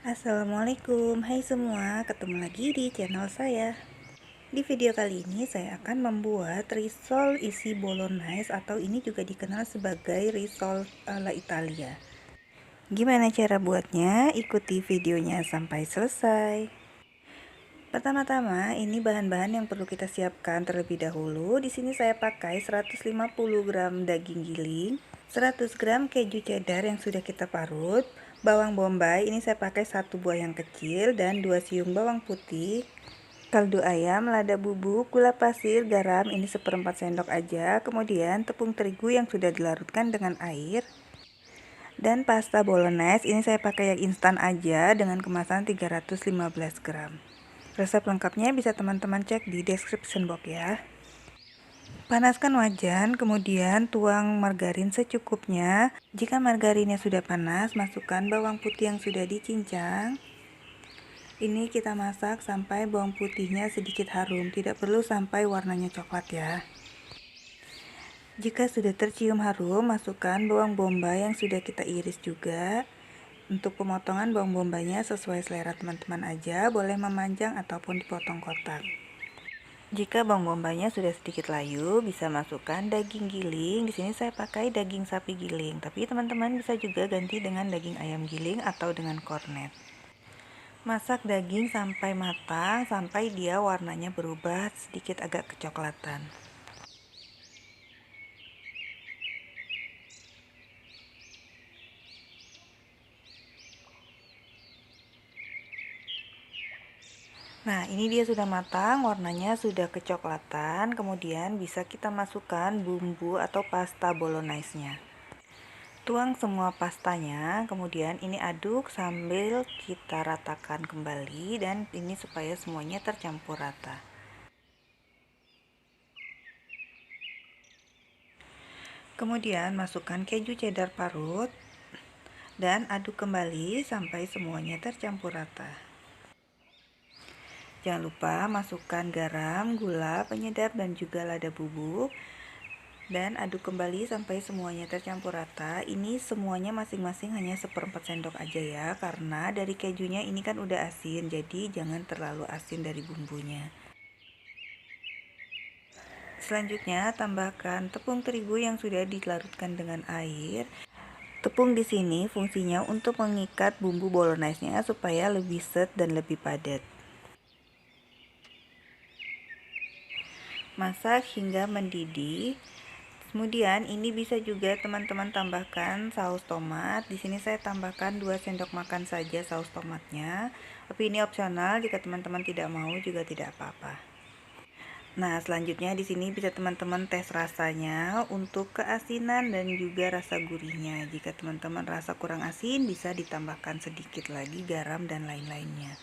Assalamualaikum, hai semua, ketemu lagi di channel saya. Di video kali ini saya akan membuat risol isi bolognese atau ini juga dikenal sebagai risol ala Italia. Gimana cara buatnya? Ikuti videonya sampai selesai. Pertama-tama, ini bahan-bahan yang perlu kita siapkan terlebih dahulu. Di sini saya pakai 150 gram daging giling, 100 gram keju cheddar yang sudah kita parut, bawang bombay ini saya pakai 1 buah yang kecil dan 2 siung bawang putih, kaldu ayam, lada bubuk, gula pasir, garam ini 1/4 sendok aja, kemudian tepung terigu yang sudah dilarutkan dengan air, dan pasta bolognese ini saya pakai yang instan aja dengan kemasan 315 gram. Resep lengkapnya bisa teman-teman cek di description box ya. Panaskan wajan, kemudian tuang margarin secukupnya. Jika margarinnya sudah panas, masukkan bawang putih yang sudah dicincang. Ini kita masak sampai bawang putihnya sedikit harum, tidak perlu sampai warnanya coklat ya. Jika sudah tercium harum, masukkan bawang bombay yang sudah kita iris juga. Untuk pemotongan bawang bombaynya sesuai selera teman-teman aja, boleh memanjang ataupun dipotong kotak. Jika bawang bombaynya sudah sedikit layu, bisa masukkan daging giling. Di sini saya pakai daging sapi giling, tapi teman-teman bisa juga ganti dengan daging ayam giling atau dengan kornet. Masak daging sampai matang, sampai dia warnanya berubah sedikit agak kecoklatan. Nah, ini dia sudah matang, warnanya sudah kecoklatan. Kemudian bisa kita masukkan bumbu atau pasta bolognese-nya. Tuang semua pastanya, kemudian ini aduk sambil kita ratakan kembali dan ini supaya semuanya tercampur rata. Kemudian masukkan keju cheddar parut dan aduk kembali sampai semuanya tercampur rata. Jangan lupa masukkan garam, gula, penyedap, dan juga lada bubuk. Dan aduk kembali sampai semuanya tercampur rata. Ini semuanya masing-masing hanya 1/4 sendok aja ya, karena dari kejunya ini kan udah asin, jadi jangan terlalu asin dari bumbunya. Selanjutnya tambahkan tepung terigu yang sudah dilarutkan dengan air. Tepung di sini fungsinya untuk mengikat bumbu bolognese-nya supaya lebih set dan lebih padat. Masak hingga mendidih. Kemudian ini bisa juga teman-teman tambahkan saus tomat. Di sini saya tambahkan 2 sendok makan saja saus tomatnya. Tapi ini opsional, jika teman-teman tidak mau juga tidak apa-apa. Nah, selanjutnya di sini bisa teman-teman tes rasanya untuk keasinan dan juga rasa gurihnya. Jika teman-teman rasa kurang asin, bisa ditambahkan sedikit lagi garam dan lain-lainnya.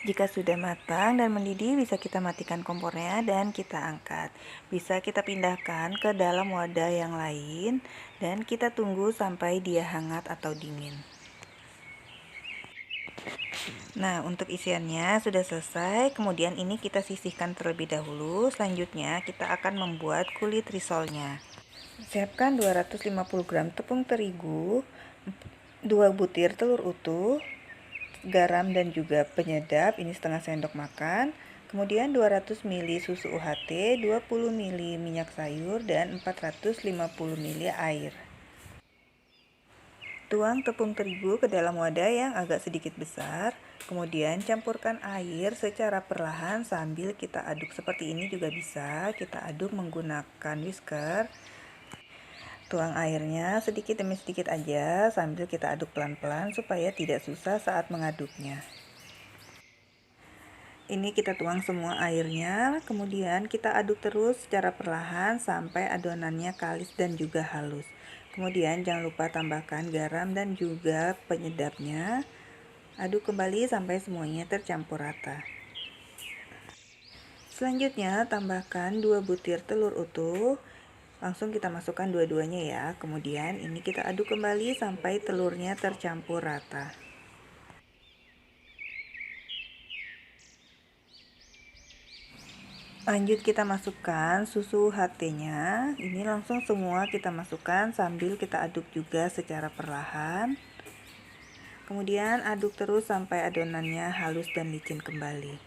Jika sudah matang dan mendidih, bisa kita matikan kompornya dan kita angkat. Bisa kita pindahkan ke dalam wadah yang lain dan kita tunggu sampai dia hangat atau dingin. Nah, untuk isiannya sudah selesai. Kemudian ini kita sisihkan terlebih dahulu. Selanjutnya kita akan membuat kulit risolnya. Siapkan 250 gram tepung terigu, 2 butir telur utuh, garam dan juga penyedap ini setengah sendok makan, kemudian 200 ml susu UHT, 20 ml minyak sayur, dan 450 ml air. Tuang tepung terigu ke dalam wadah yang agak sedikit besar, kemudian campurkan air secara perlahan sambil kita aduk. Seperti ini juga bisa kita aduk menggunakan whisker. Tuang airnya sedikit demi sedikit aja sambil kita aduk pelan-pelan supaya tidak susah saat mengaduknya. Ini kita tuang semua airnya, kemudian kita aduk terus secara perlahan sampai adonannya kalis dan juga halus. Kemudian jangan lupa tambahkan garam dan juga penyedapnya. Aduk kembali sampai semuanya tercampur rata. Selanjutnya tambahkan 2 butir telur utuh. Langsung kita masukkan dua-duanya ya. Kemudian ini kita aduk kembali sampai telurnya tercampur rata. Lanjut kita masukkan susu UHT-nya. Ini langsung semua kita masukkan sambil kita aduk juga secara perlahan. Kemudian aduk terus sampai adonannya halus dan licin kembali.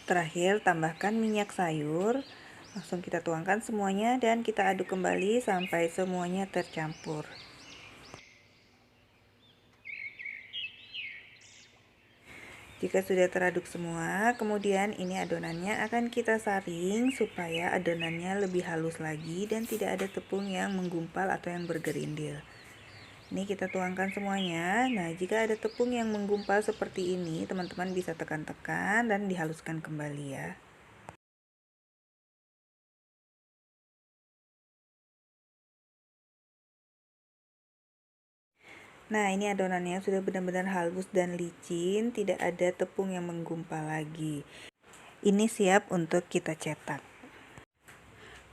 Terakhir, tambahkan minyak sayur. Langsung kita tuangkan semuanya dan kita aduk kembali sampai semuanya tercampur. Jika sudah teraduk semua, kemudian ini adonannya akan kita saring supaya adonannya lebih halus lagi dan tidak ada tepung yang menggumpal atau yang bergerindil. Ini kita tuangkan semuanya. Nah, jika ada tepung yang menggumpal seperti ini, teman-teman bisa tekan-tekan dan dihaluskan kembali ya. Nah, ini adonannya sudah benar-benar halus dan licin, tidak ada tepung yang menggumpal lagi. Ini siap untuk kita cetak.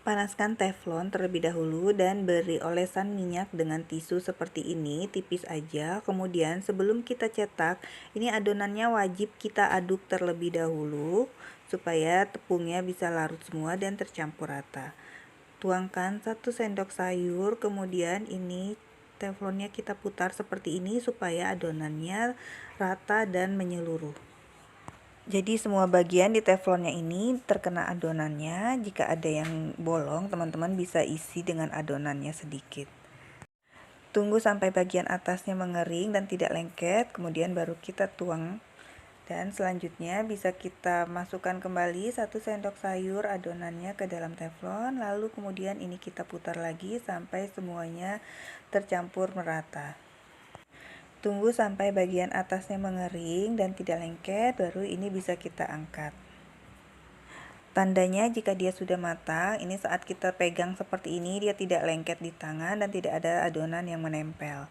Panaskan teflon terlebih dahulu dan beri olesan minyak dengan tisu seperti ini, tipis aja. Kemudian sebelum kita cetak, ini adonannya wajib kita aduk terlebih dahulu supaya tepungnya bisa larut semua dan tercampur rata. Tuangkan 1 sendok sayur, kemudian ini teflonnya kita putar seperti ini supaya adonannya rata dan menyeluruh. Jadi semua bagian di teflonnya ini terkena adonannya. Jika ada yang bolong, teman-teman bisa isi dengan adonannya sedikit. Tunggu sampai bagian atasnya mengering dan tidak lengket, kemudian baru kita tuang. Dan selanjutnya bisa kita masukkan kembali 1 sendok sayur adonannya ke dalam teflon, lalu kemudian ini kita putar lagi sampai semuanya tercampur merata. Tunggu sampai bagian atasnya mengering dan tidak lengket, baru ini bisa kita angkat. Tandanya jika dia sudah matang, ini saat kita pegang seperti ini, dia tidak lengket di tangan dan tidak ada adonan yang menempel.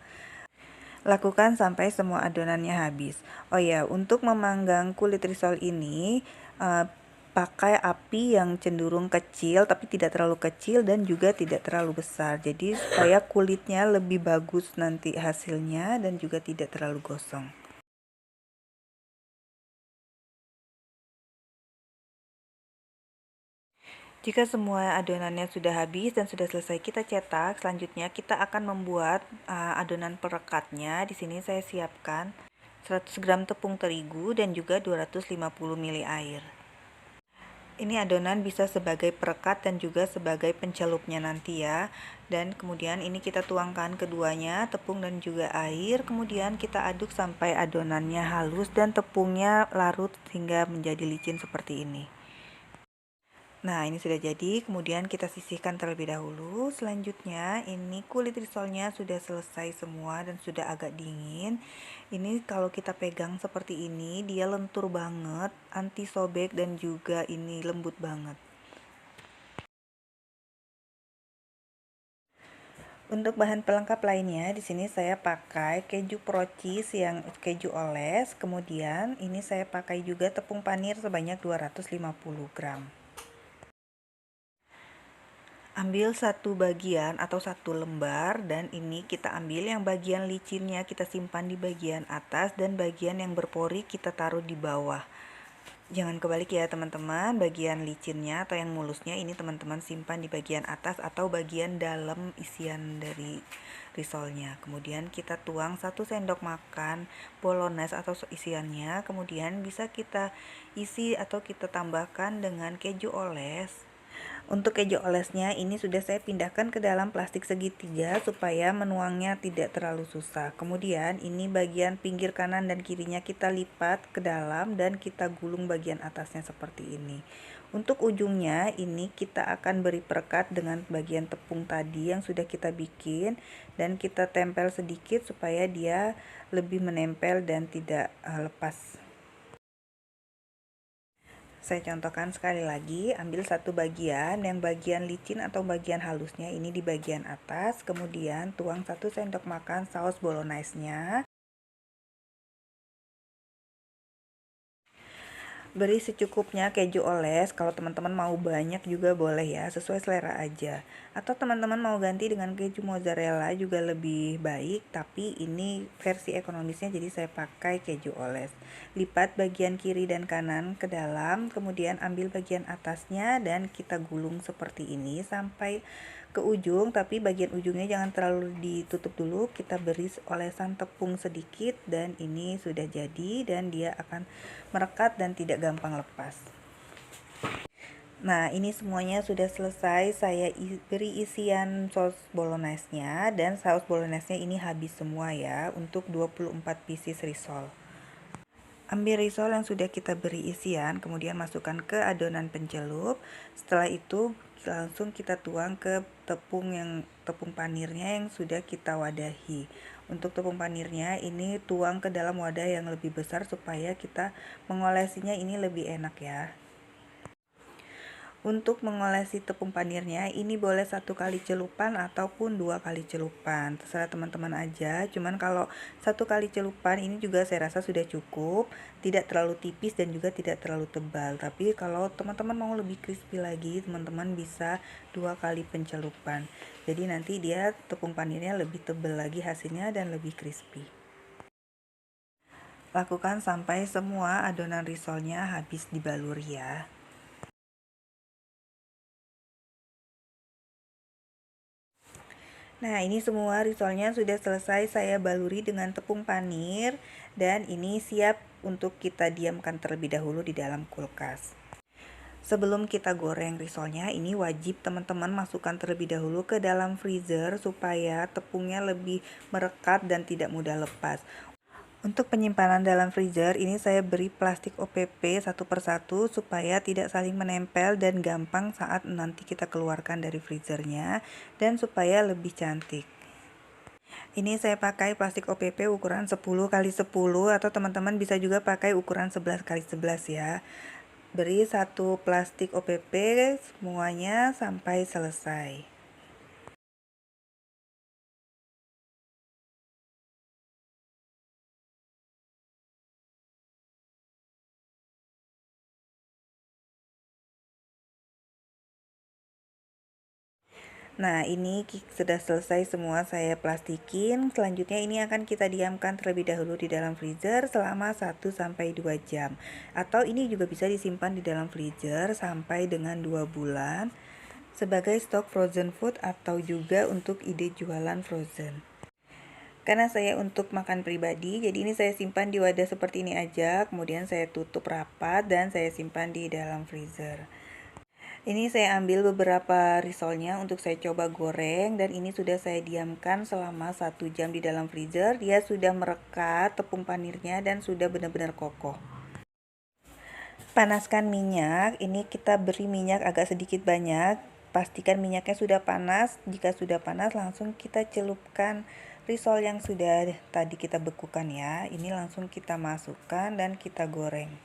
Lakukan sampai semua adonannya habis. Oh ya, untuk memanggang kulit risol ini, pakai api yang cenderung kecil tapi tidak terlalu kecil dan juga tidak terlalu besar. Jadi supaya kulitnya lebih bagus nanti hasilnya dan juga tidak terlalu gosong. Jika semua adonannya sudah habis dan sudah selesai kita cetak, selanjutnya kita akan membuat adonan perekatnya. Di sini saya siapkan 100 gram tepung terigu dan juga 250 ml air. Ini adonan bisa sebagai perekat dan juga sebagai pencelupnya nanti ya. Dan kemudian ini kita tuangkan keduanya, tepung dan juga air. Kemudian kita aduk sampai adonannya halus dan tepungnya larut hingga menjadi licin seperti ini. Nah, ini sudah jadi, kemudian kita sisihkan terlebih dahulu. Selanjutnya, ini kulit risolnya sudah selesai semua dan sudah agak dingin. Ini kalau kita pegang seperti ini, dia lentur banget, anti sobek dan juga ini lembut banget. Untuk bahan pelengkap lainnya, di sini saya pakai keju pro cheese yang keju oles. Kemudian, ini saya pakai juga tepung panir sebanyak 250 gram. Ambil satu bagian atau satu lembar dan ini kita ambil yang bagian licinnya kita simpan di bagian atas dan bagian yang berpori kita taruh di bawah. Jangan kebalik ya teman-teman, bagian licinnya atau yang mulusnya ini teman-teman simpan di bagian atas atau bagian dalam isian dari risolnya. Kemudian kita tuang 1 sendok makan bolognese atau isiannya, kemudian bisa kita isi atau kita tambahkan dengan keju oles. Untuk keju olesnya ini sudah saya pindahkan ke dalam plastik segitiga supaya menuangnya tidak terlalu susah. Kemudian ini bagian pinggir kanan dan kirinya kita lipat ke dalam dan kita gulung bagian atasnya seperti ini. Untuk ujungnya ini kita akan beri perekat dengan bagian tepung tadi yang sudah kita bikin dan kita tempel sedikit supaya dia lebih menempel dan tidak lepas. Saya contohkan sekali lagi, ambil satu bagian, yang bagian licin atau bagian halusnya ini di bagian atas, kemudian tuang 1 sendok makan saus bolognese-nya. Beri secukupnya keju oles, kalau teman-teman mau banyak juga boleh ya, sesuai selera aja. Atau teman-teman mau ganti dengan keju mozzarella juga lebih baik, tapi ini versi ekonomisnya jadi saya pakai keju oles. Lipat bagian kiri dan kanan ke dalam, kemudian ambil bagian atasnya dan kita gulung seperti ini sampai ke ujung, tapi bagian ujungnya jangan terlalu ditutup dulu. Kita beri olesan tepung sedikit dan ini sudah jadi dan dia akan merekat dan tidak gampang lepas. Nah, ini semuanya sudah selesai. Saya beri isian saus bolognese-nya dan saus bolognese-nya ini habis semua ya untuk 24 pieces risol. Ambil risol yang sudah kita beri isian, kemudian masukkan ke adonan pencelup. Setelah itu langsung kita tuang ke tepung panirnya yang sudah kita wadahi. Untuk tepung panirnya ini tuang ke dalam wadah yang lebih besar supaya kita mengolesinya ini lebih enak ya. Untuk mengolesi tepung panirnya ini boleh 1 kali celupan ataupun 2 kali celupan, terserah teman-teman aja. Cuman kalau 1 kali celupan ini juga saya rasa sudah cukup, tidak terlalu tipis dan juga tidak terlalu tebal. Tapi kalau teman-teman mau lebih crispy lagi, teman-teman bisa 2 kali pencelupan. Jadi nanti dia tepung panirnya lebih tebal lagi hasilnya dan lebih crispy. Lakukan sampai semua adonan risolnya habis dibaluri ya. Nah, ini semua risolnya sudah selesai saya baluri dengan tepung panir dan ini siap untuk kita diamkan terlebih dahulu di dalam kulkas. Sebelum kita goreng risolnya, ini wajib teman-teman masukkan terlebih dahulu ke dalam freezer supaya tepungnya lebih merekat dan tidak mudah lepas. Untuk penyimpanan dalam freezer, ini saya beri plastik OPP satu persatu supaya tidak saling menempel dan gampang saat nanti kita keluarkan dari freezernya dan supaya lebih cantik. Ini saya pakai plastik OPP ukuran 10x10 atau teman-teman bisa juga pakai ukuran 11x11 ya. Beri satu plastik OPP semuanya sampai selesai. Nah, ini sudah selesai semua saya plastikin. Selanjutnya ini akan kita diamkan terlebih dahulu di dalam freezer selama 1-2 jam. Atau ini juga bisa disimpan di dalam freezer sampai dengan 2 bulan sebagai stok frozen food atau juga untuk ide jualan frozen. Karena saya untuk makan pribadi, jadi ini saya simpan di wadah seperti ini aja, kemudian saya tutup rapat dan saya simpan di dalam freezer. Ini saya ambil beberapa risolnya untuk saya coba goreng dan ini sudah saya diamkan selama 1 jam di dalam freezer. Dia sudah merekat tepung panirnya dan sudah benar-benar kokoh. Panaskan minyak, ini kita beri minyak agak sedikit banyak. Pastikan minyaknya sudah panas. Jika sudah panas langsung kita celupkan risol yang sudah tadi kita bekukan ya. Ini langsung kita masukkan dan kita goreng.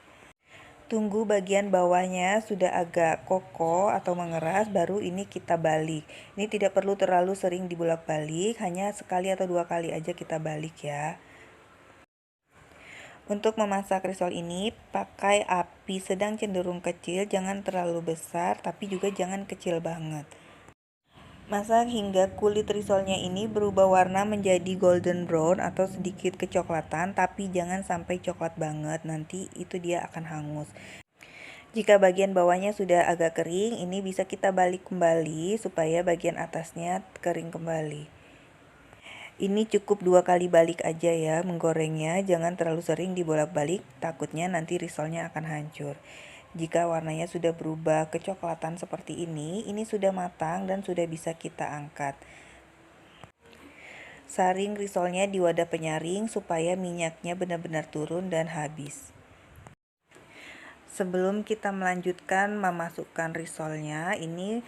Tunggu bagian bawahnya sudah agak kokoh atau mengeras, baru ini kita balik. Ini tidak perlu terlalu sering dibolak-balik, hanya sekali atau 2 kali aja kita balik ya. Untuk memasak risol ini pakai api sedang cenderung kecil, jangan terlalu besar tapi juga jangan kecil banget. Masak hingga kulit risolnya ini berubah warna menjadi golden brown atau sedikit kecoklatan, tapi jangan sampai coklat banget, nanti itu dia akan hangus. Jika bagian bawahnya sudah agak kering, ini bisa kita balik kembali supaya bagian atasnya kering kembali. Ini cukup 2 kali balik aja ya menggorengnya, jangan terlalu sering dibolak-balik, takutnya nanti risolnya akan hancur. Jika warnanya sudah berubah kecoklatan seperti ini sudah matang dan sudah bisa kita angkat. Saring risolnya di wadah penyaring supaya minyaknya benar-benar turun dan habis. Sebelum kita melanjutkan memasukkan risolnya, ini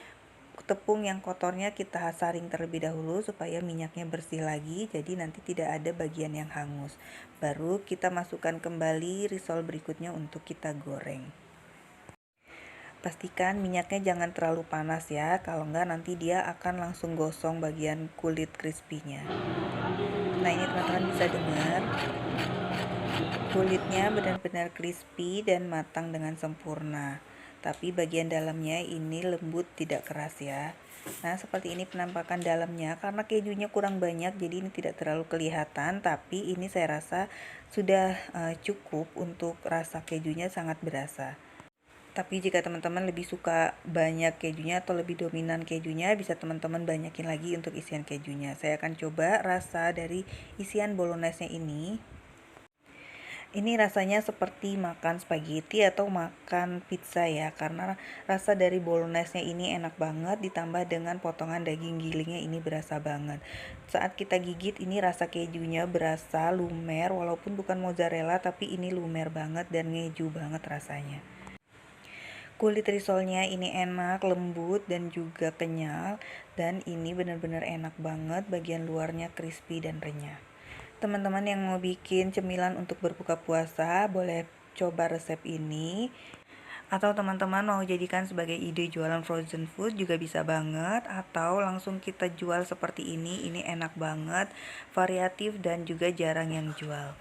tepung yang kotornya kita saring terlebih dahulu supaya minyaknya bersih lagi, jadi nanti tidak ada bagian yang hangus. Baru kita masukkan kembali risol berikutnya untuk kita goreng. Pastikan minyaknya jangan terlalu panas ya, kalau enggak nanti dia akan langsung gosong bagian kulit crispy-nya. Nah, ini teman-teman bisa dengar kulitnya benar-benar crispy dan matang dengan sempurna, tapi bagian dalamnya ini lembut tidak keras ya. Nah, seperti ini penampakan dalamnya. Karena kejunya kurang banyak jadi ini tidak terlalu kelihatan, tapi ini saya rasa sudah cukup untuk rasa kejunya sangat berasa. Tapi jika teman-teman lebih suka banyak kejunya atau lebih dominan kejunya, bisa teman-teman banyakin lagi untuk isian kejunya. Saya akan coba rasa dari isian bolognese-nya ini. Ini rasanya seperti makan spaghetti atau makan pizza ya, karena rasa dari bolognese-nya ini enak banget, ditambah dengan potongan daging gilingnya ini berasa banget. Saat kita gigit ini rasa kejunya berasa lumer, walaupun bukan mozzarella tapi ini lumer banget dan ngeju banget rasanya. Kulit risolnya ini enak, lembut dan juga kenyal, dan ini benar-benar enak banget, bagian luarnya crispy dan renyah. Teman-teman yang mau bikin cemilan untuk berbuka puasa boleh coba resep ini, atau teman-teman mau jadikan sebagai ide jualan frozen food juga bisa banget, atau langsung kita jual seperti ini enak banget, variatif dan juga jarang yang jual.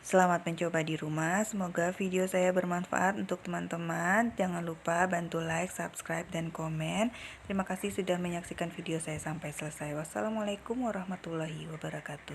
Selamat mencoba di rumah, semoga video saya bermanfaat untuk teman-teman. Jangan lupa bantu like, subscribe, dan komen. Terima kasih sudah menyaksikan video saya sampai selesai. Wassalamualaikum warahmatullahi wabarakatuh.